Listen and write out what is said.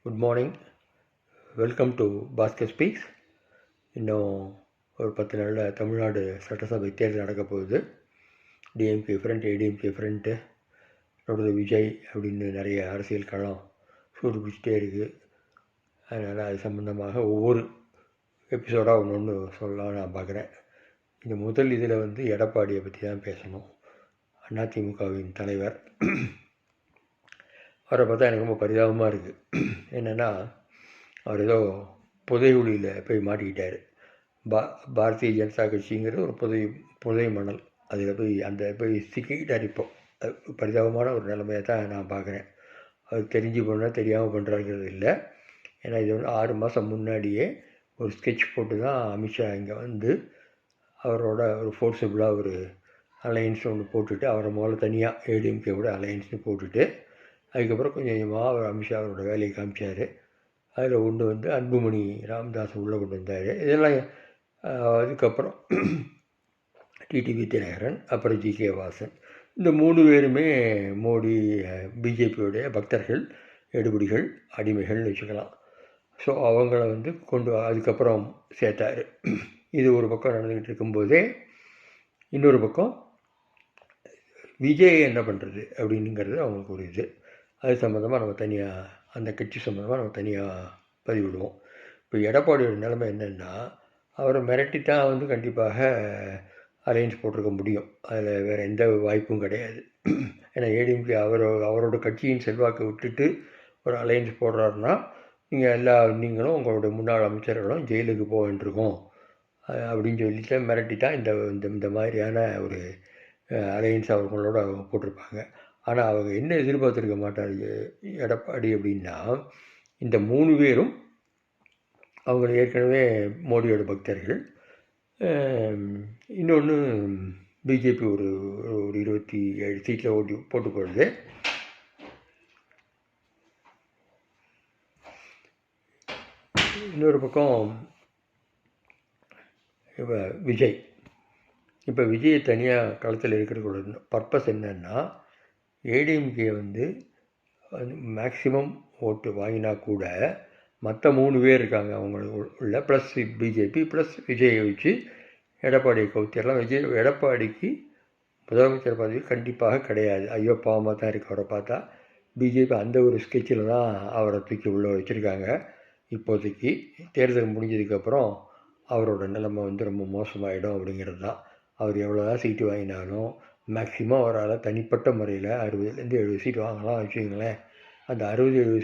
Good morning. Welcome to Bhaskar speaks. இன்னும் ஒரு 10 நாளில் தமிழ்நாடு சட்டசபை தேர்தல் நடக்க போகுது. டிஎம்கே ஃப்ரண்ட், ஏடிஎம்கே ஃப்ரண்ட்டு, தொடர்ந்து விஜய் அப்படின்னு நிறைய அரசியல் களம் சூடு பிடிச்சிட்டே இருக்குது. அதனால் அது சம்மந்தமாக ஒவ்வொரு எபிசோடாக ஒன்று சொல்லலாம் நான் பார்க்குறேன். இந்த முதல் இதில் எடப்பாடியை பற்றி தான் பேசணும். அதிமுகவின் தலைவர். அவரை பார்த்தா எனக்கு ரொம்ப பரிதாபமாக இருக்குது. என்னென்னா, அவர் ஏதோ புதைகுழியில் போய் மாட்டிக்கிட்டார். பாரதிய ஜனதா கட்சிங்கிறது ஒரு புதை மணல், அதில் போய் சிக்கிக்கிட்டார். இப்போ பரிதாபமான ஒரு நிலைமையை தான் நான் பார்க்குறேன். அவர் தெரிஞ்சு பண்ணால் தெரியாமல் பண்ணுறாங்கிறது இல்லை. ஏன்னா இது 6 மாதம் முன்னாடியே ஒரு ஸ்கெட்ச் போட்டு தான் அமித்ஷா இங்கே அவரோட ஒரு ஃபோர்ஸபுளாக ஒரு அலையன்ஸ் ஒன்று போட்டுட்டு, அவரை முதல்ல தனியாக ஏடிஎம்கேவோட அலையன்ஸ்னு போட்டுட்டு, அதுக்கப்புறம் கொஞ்சம் கொஞ்சமாக அவர் அமித்ஷா அவரோட வேலையை காமிச்சார். அதில் ஒன்று அன்புமணி ராமதாஸ் உள்ளே கொண்டு வந்தார். இதெல்லாம் அதுக்கப்புறம் டிடிவி தினகரன், அப்புறம் ஜி.கே. வாசன், இந்த 3 பேருமே மோடி பிஜேபியோடைய பக்தர்கள், எடுபடிகள், அடிமைகள்னு வச்சுக்கலாம். ஸோ அவங்கள கொண்டு அதுக்கப்புறம் சேர்த்தார். இது ஒரு பக்கம் நடந்துக்கிட்டு இருக்கும்போதே, இன்னொரு பக்கம் விஜய் என்ன பண்ணுறது அப்படிங்கிறது அவங்களுக்கு ஒரு இது. அது சம்மந்தமாக நம்ம தனியாக, அந்த கட்சி சம்மந்தமாக நம்ம தனியாக பதிவிடுவோம். இப்போ எடப்பாடியோட நிலைமை என்னென்னா, அவரை மிரட்டி தான் கண்டிப்பாக அலையன்ஸ் போட்டிருக்க முடியும். அதில் வேறு எந்த வாய்ப்பும் கிடையாது. ஏன்னா ஏடிஎம்கே அவரோட கட்சியின் செல்வாக்கை விட்டுட்டு ஒரு அலையன்ஸ் போடுறாருன்னா, நீங்களும் உங்களோட முன்னாள் அமைச்சர்களும் ஜெயிலுக்கு போக வேண்டியிருக்கோம் அப்படின்னு சொல்லிட்டு மிரட்டி தான் இந்த மாதிரியான ஒரு அலையன்ஸ் அவங்களோட அவங்க போட்டிருப்பாங்க. ஆனால் அவங்க என்ன எதிர்பார்த்துருக்க மாட்டார் எடப்பாடி அப்படின்னா, இந்த 3 பேரும் அவங்க ஏற்கனவே மோடியோட பக்தர்கள். இன்னொன்று பிஜேபி ஒரு 27 சீட்டில் போட்டு போடுது. இன்னொரு பக்கம் இப்போ விஜய். இப்போ விஜய் தனியாக களத்தில் இருக்கிறதோட பர்பஸ் என்னன்னா, ஏடிஎம்கே மேக்சிமம் ஓட்டு வாங்கினா கூட மற்ற 3 பேர் இருக்காங்க அவங்களுக்கு உள்ள, ப்ளஸ் பிஜேபி ப்ளஸ் விஜயை வச்சு எடப்பாடியை கவுத்திடலாம். எடப்பாடிக்கு முதலமைச்சர் பதவி கண்டிப்பாக கிடையாது. ஐயோ பாவமாக தான் இருக்குது அவரை பார்த்தா. பிஜேபி அந்த ஒரு ஸ்கெட்சில் தான் அவரை தூக்கி உள்ளே வச்சுருக்காங்க. இப்போதைக்கு தேர்தல் முடிஞ்சதுக்கப்புறம் அவரோட நிலைமை ரொம்ப மோசமாகிடும் அப்படிங்கிறது தான். அவர் எவ்வளோ தான் சீட்டு வாங்கினாலும் மேக்சிமம் அவரால் தனிப்பட்ட முறையில் 60லேருந்து 70 சீட்டு வாங்கலாம் வச்சுக்கோங்களேன். அந்த 60-70